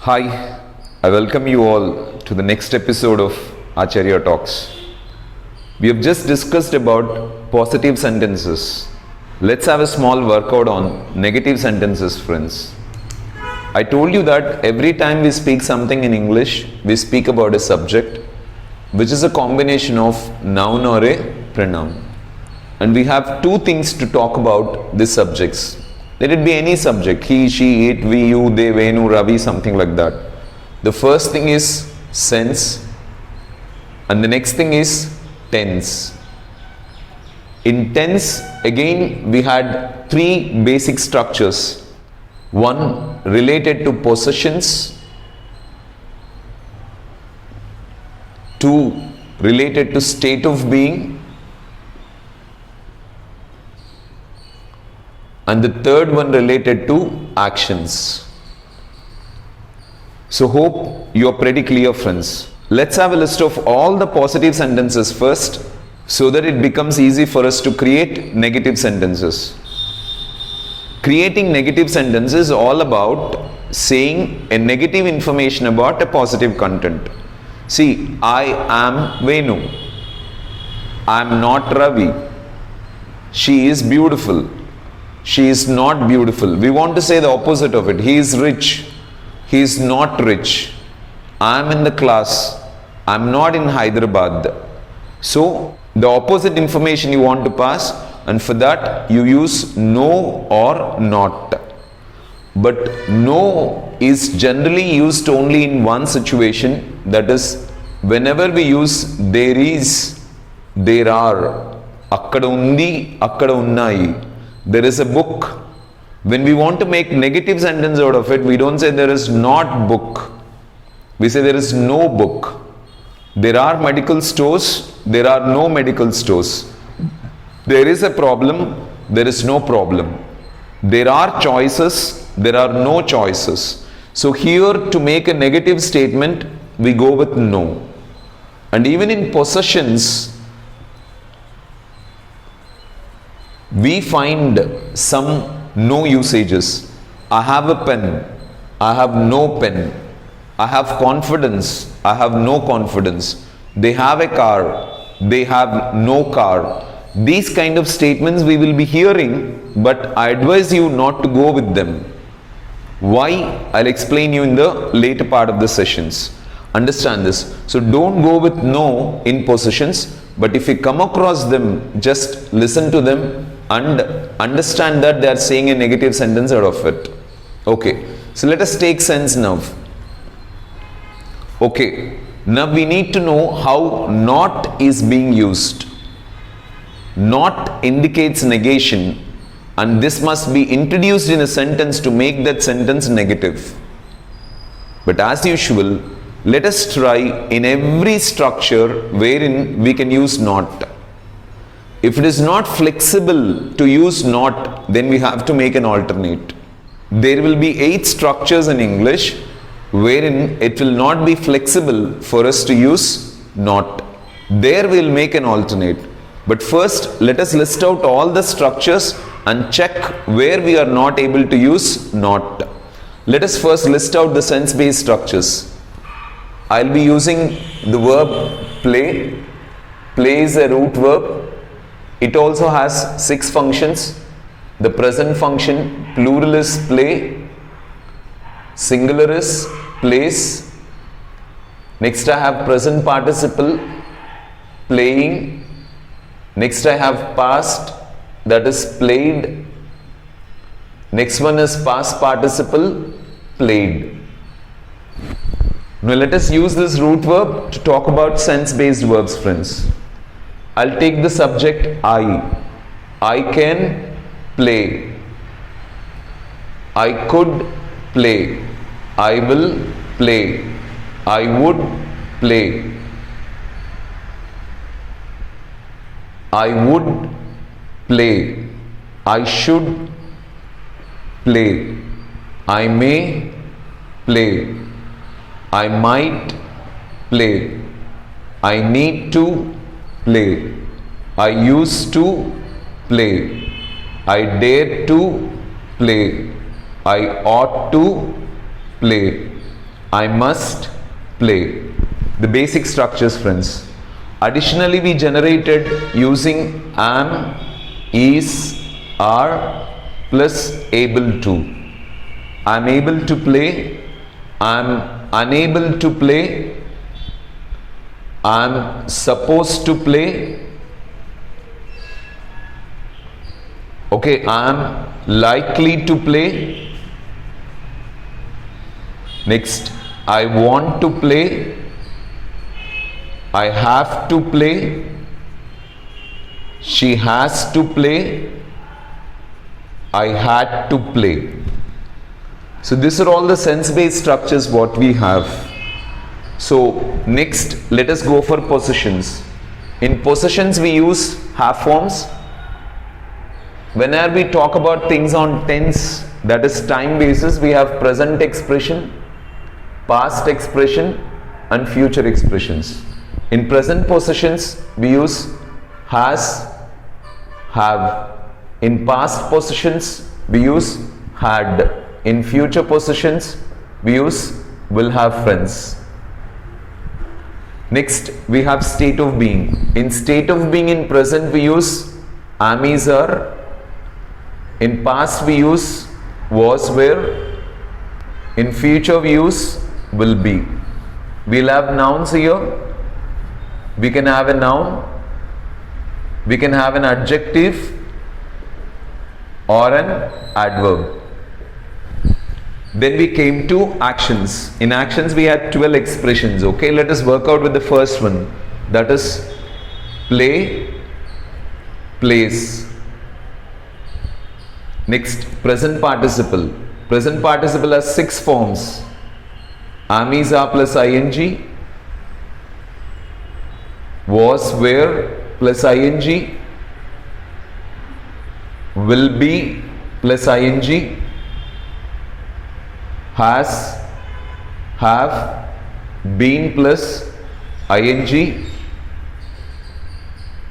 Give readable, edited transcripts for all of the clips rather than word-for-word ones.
Hi, I welcome you all to the next episode of Acharya Talks. We have just discussed about positive sentences. Let's have a small workout on negative sentences, friends. I told you that every time we speak something in English, we speak about a subject, which is a combination of noun or a pronoun. And we have two things to talk about these subjects. Let it be any subject, he, she, it, we, you, they, Venu, Ravi, something like that. The first thing is sense, and the next thing is tense. In tense, again, we had three basic structures. One related to possessions, two related to state of being, and the third one related to actions. So hope you are pretty clear, friends. Let's have a list of all the positive sentences first, so that it becomes easy for us to create negative sentences. Creating negative sentences is all about saying a negative information about a positive content. See, I am Venu. I am not Ravi. She is beautiful. She is not beautiful. We want to say the opposite of it. He is rich. He is not rich. I am in the class. I am not in Hyderabad. So, the opposite information you want to pass, and for that you use no or not. But no is generally used only in one situation, that is, whenever we use there is, there are, akkada undi, akkada unnai. There is a book. When we want to make negative sentence out of it, we don't say there is not book. We say there is no book. There are medical stores. There are no medical stores. There is a problem. There is no problem. There are choices. There are no choices. So here, to make a negative statement, we go with no. And even in possessions, we find some no usages. I have a pen. I have no pen. I have confidence. I have no confidence. They have a car. They have no car. These kind of statements we will be hearing, but I advise you not to go with them. Why? I'll explain you in the later part of the sessions. Understand this. So don't go with no in possessions, but if you come across them, just listen to them and understand that they are saying a negative sentence out of it. Okay, so let us take sense now. Okay, now we need to know how not is being used. Not indicates negation, and this must be introduced in a sentence to make that sentence negative. But as usual, let us try in every structure wherein we can use not. If it is not flexible to use not, then we have to make an alternate. There will be 8 structures in English wherein it will not be flexible for us to use not. There we will make an alternate. But first, let us list out all the structures and check where we are not able to use not. Let us first list out the sense-based structures. I will be using the verb play. Play is a root verb. It also has 6 functions. The present function, plural is play, singular is plays. Next I have present participle, playing. Next I have past, that is played. Next one is past participle, played. Now let us use this root verb to talk about sense-based verbs, friends. I'll take the subject I. I can play. I could play. I will play. I would play. I would play. I should play. I may play. I might play. I need to play. I used to play. I dare to play. I ought to play. I must play. The basic structures, friends. Additionally, we generated using am, is, are plus able to. I am able to play. I am unable to play. I am supposed to play. Okay, I am likely to play. Next, I want to play. I have to play. She has to play. I had to play. So these are all the sense-based structures what we have. So next, let us go for possessions. In possessions, we use have forms. Whenever we talk about things on tense, that is time basis, we have present expression, past expression and future expressions. In present possessions, we use has, have. In past possessions, we use had. In future possessions, we use will have, friends. Next, we have state of being. In state of being, in present, we use am, is, are. In past, we use was, were. In future, we use will be. We'll have nouns here. We can have a noun. We can have an adjective or an adverb. Then we came to actions. In actions, we had 12 expressions. Okay, let us work out with the first one. That is play, plays. Next, present participle. Present participle has 6 forms. Am, is, are plus ing. Was, were plus ing. Will be plus ing. Has, have, been plus ing.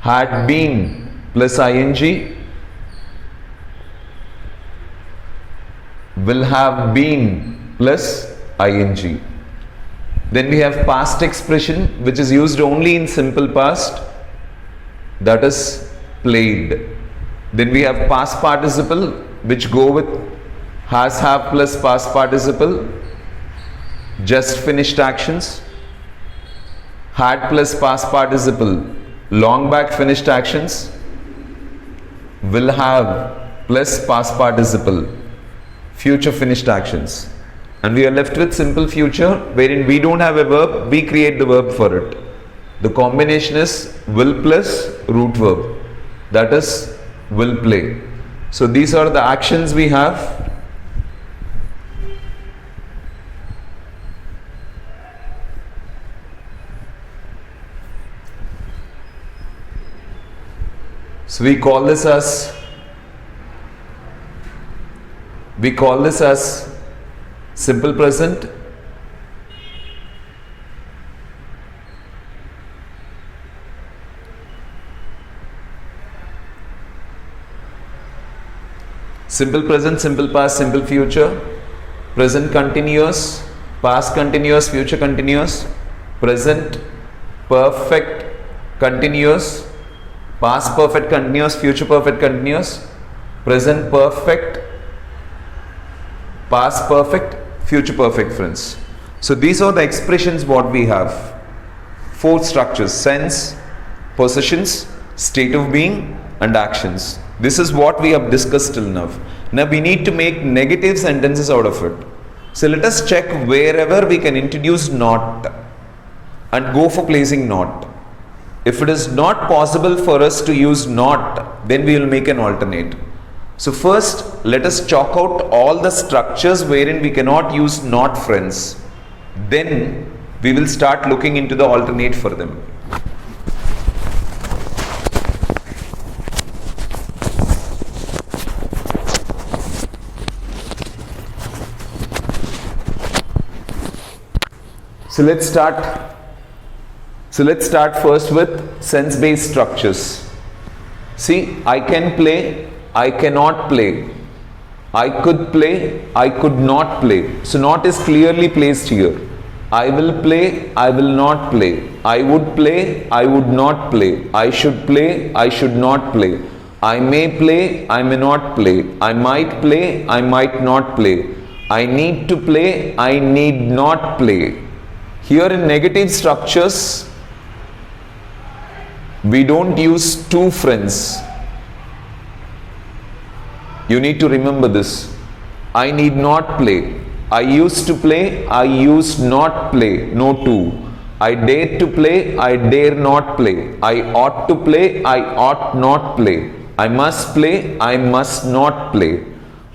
Had been plus ing. Will have been plus ing. Then we have past expression, which is used only in simple past, that is played. Then we have past participle, which go with has, have plus past participle, just finished actions. Had plus past participle, long back finished actions. Will have plus past participle, future finished actions. And we are left with simple future, wherein we don't have a verb, we create the verb for it. The combination is will plus root verb, that is will play. So these are the actions we have. So we call this as simple present, simple present, simple past, simple future, present continuous, past continuous, future continuous, present perfect continuous, past perfect continuous, future perfect continuous, present perfect, past perfect, future perfect, friends. So these are the expressions what we have. 4 structures: sense, possessions, state of being and actions. This is what we have discussed till now. Now we need to make negative sentences out of it. So let us check wherever we can introduce not and go for placing not. If it is not possible for us to use not, then we will make an alternate. So first, let us chalk out all the structures wherein we cannot use not, friends. Then we will start looking into the alternate for them. So let's start first with sense-based structures. See, I can play, I cannot play. I could play, I could not play. So not is clearly placed here. I will play, I will not play. I would play, I would not play. I should play, I should not play. I may play, I may not play. I might play, I might not play. I need to play, I need not play. Here in negative structures, we don't use two friends. You need to remember this. I need not play. I used to play, I used not play, no two. I dare to play, I dare not play. I ought to play, I ought not play. I must play, I must not play.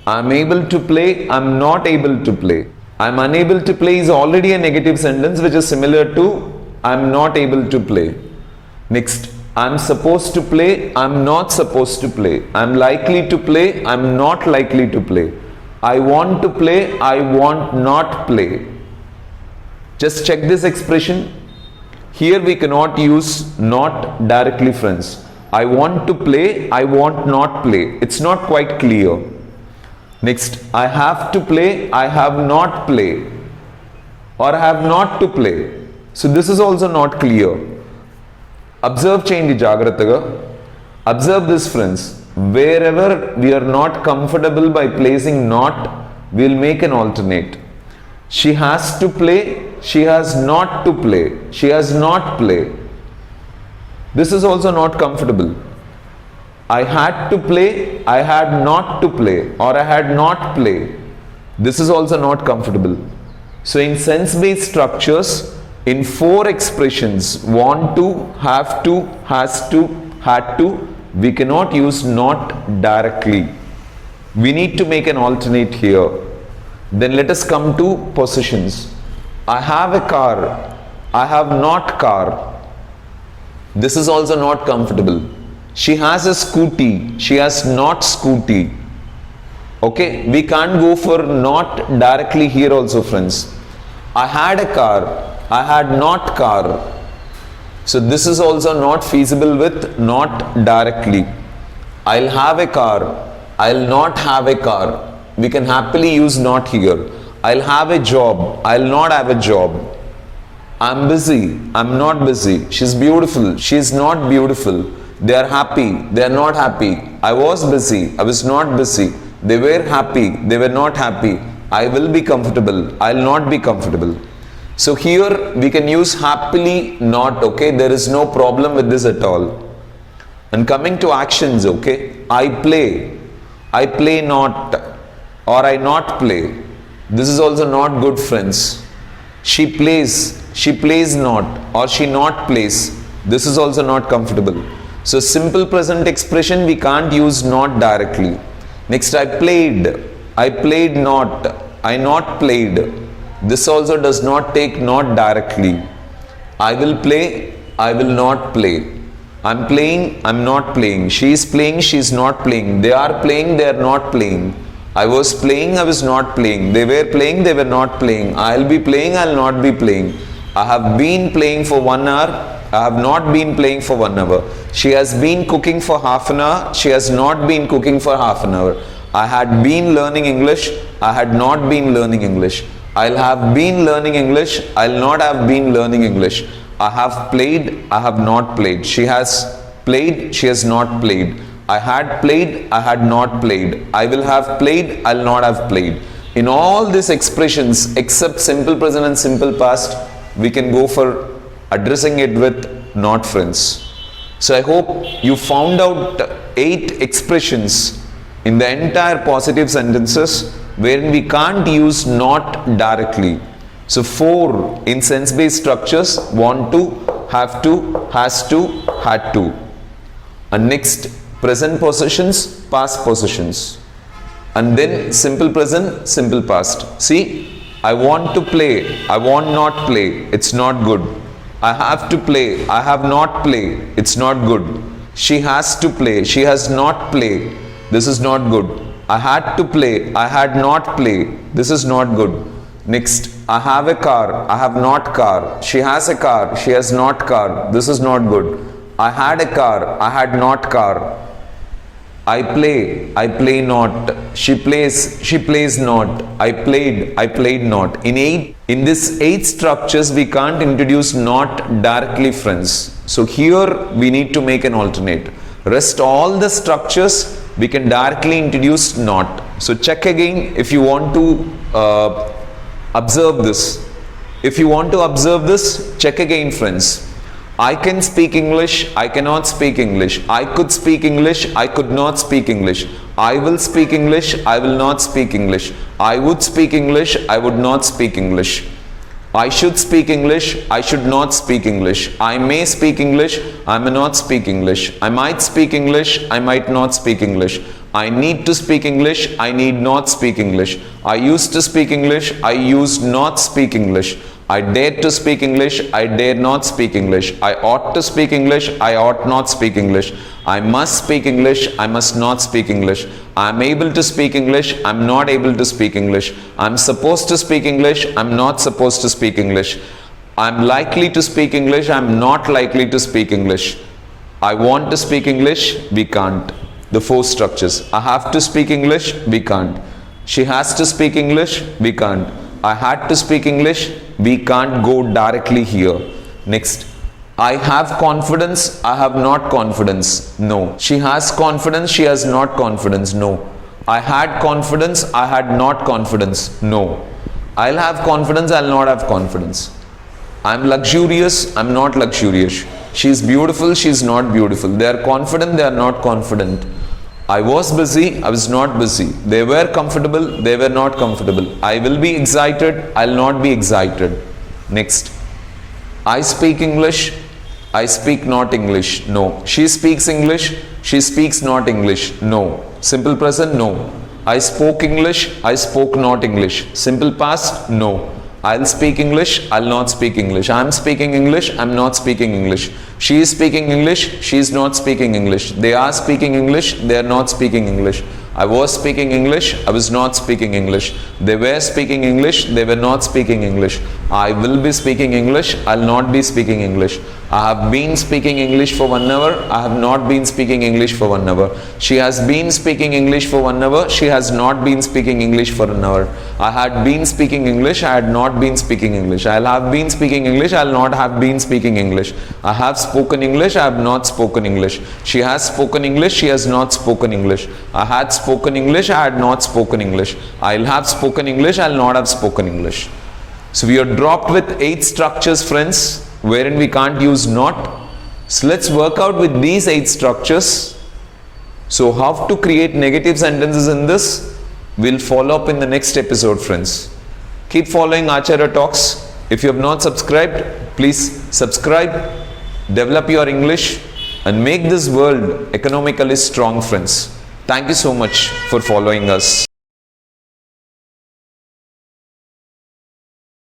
I am able to play, I am not able to play. I am unable to play is already a negative sentence which is similar to I am not able to play. Next, I am supposed to play, I am not supposed to play. I am likely to play, I am not likely to play. I want to play, I want not play. Just check this expression. Here we cannot use not directly, friends. I want to play, I want not play. It's not quite clear. Next, I have to play, I have not play. Or I have not to play. So this is also not clear. Observe change Jagrataga. Observe this, friends. Wherever we are not comfortable by placing not, we will make an alternate. She has to play, she has not to play, she has not play. This is also not comfortable. I had to play, I had not to play, or I had not play. This is also not comfortable. So in sense-based structures, in four expressions, want to, have to, has to, had to, we cannot use not directly. We need to make an alternate here. Then let us come to possessions. I have a car. I have not car. This is also not comfortable. She has a scooty. She has not scooty. Okay, we can't go for not directly here also, friends. I had a car. I had not car. So this is also not feasible with not directly. I'll have a car. I'll not have a car. We can happily use not here. I'll have a job. I'll not have a job. I'm busy. I'm not busy. She's beautiful. She's not beautiful. They are happy. They are not happy. I was busy. I was not busy. They were happy. They were not happy. I will be comfortable. I'll not be comfortable. So here we can use happily not, okay? There is no problem with this at all. And coming to actions, okay? I play not, or I not play. This is also not good, friends. She plays not, or she not plays. This is also not comfortable. So simple present expression we can't use not directly. Next, I played not, I not played. This also does not take not directly. I will play, I will not play. I'm playing, I'm not playing. She is playing, she is not playing. They are playing, they are not playing. I was playing, I was not playing. They were playing, they were not playing. I'll be playing, I'll not be playing. I have been playing for 1 hour. I have not been playing for 1 hour. She has been cooking for half an hour. She has not been cooking for half an hour. I had been learning English. I had not been learning English. I'll have been learning English. I'll not have been learning English. I have played. I have not played. She has played. She has not played. I had played. I had not played. I will have played. I'll not have played. In all these expressions, except simple present and simple past, we can go for addressing it with not, friends. So I hope you found out 8 expressions in the entire positive sentences wherein we can't use not directly. So 4 in sense-based structures: want to, have to, has to, had to. And next, present possessions, past possessions. And then simple present, simple past. See, I want to play, I want not play, it's not good. I have to play, I have not play, it's not good. She has to play, she has not play, this is not good. I had to play, I had not play, this is not good. Next, I have a car, I have not car. She has a car, she has not car, this is not good. I had a car, I had not car. I play not. She plays not. I played not. In this eight structures, we can't introduce not directly, friends. So here we need to make an alternate. Rest all the structures, we can directly introduce not. So check again if you want to observe this. If you want to observe this, check again, friends. I can speak English, I cannot speak English. I could speak English, I could not speak English. I will speak English, I will not speak English. I would speak English, I would not speak English. I should speak English, I should not speak English. I may speak English, I may not speak English. I might speak English, I might not speak English. I need to speak English, I need not speak English. I used to speak English, I used not speak English. I dare to speak English, I dare not speak English. I ought to speak English, I ought not speak English. I must speak English, I must not speak English. I am able to speak English, I am not able to speak English. I am supposed to speak English, I am not supposed to speak English. I am likely to speak English, I am not likely to speak English. I want to speak English, we can't. The four structures. I have to speak English, we can't. She has to speak English, we can't. I had to speak English, we can't go directly here. Next. I have confidence, I have not confidence. No. She has confidence, she has not confidence. No. I had confidence, I had not confidence. No. I'll have confidence, I'll not have confidence. I'm luxurious, I'm not luxurious. She's beautiful, she's not beautiful. They are confident, they are not confident. I was busy, I was not busy. They were comfortable, they were not comfortable. I will be excited, I'll not be excited. Next. I speak English, I speak not English. No. She speaks English, she speaks not English. No. Simple present, no. I spoke English, I spoke not English. Simple past, no. I'll speak English, I'll not speak English. I'm speaking English, I'm not speaking English. She is speaking English, she is not speaking English. They are speaking English, they are not speaking English. I was speaking English, I was not speaking English. They were speaking English, they were not speaking English. I will be speaking English, I'll not be speaking English. I have been speaking English for 1 hour, I have not been speaking English for 1 hour. She has been speaking English for 1 hour, she has not been speaking English for an hour. I had been speaking English, I had not been speaking English. I'll have been speaking English, I'll not have been speaking English. I have spoken English, I have not spoken English. She has spoken English, she has not spoken English. I had spoken English, I had not spoken English. I'll have spoken English, I'll not have spoken English. So we are dropped with 8 structures, friends, wherein we can't use not. So let's work out with these 8 structures. So how to create negative sentences in this, we'll follow up in the next episode, friends. Keep following Acharya Talks. If you have not subscribed, please subscribe, develop your English and make this world economically strong, friends. Thank you so much for following us.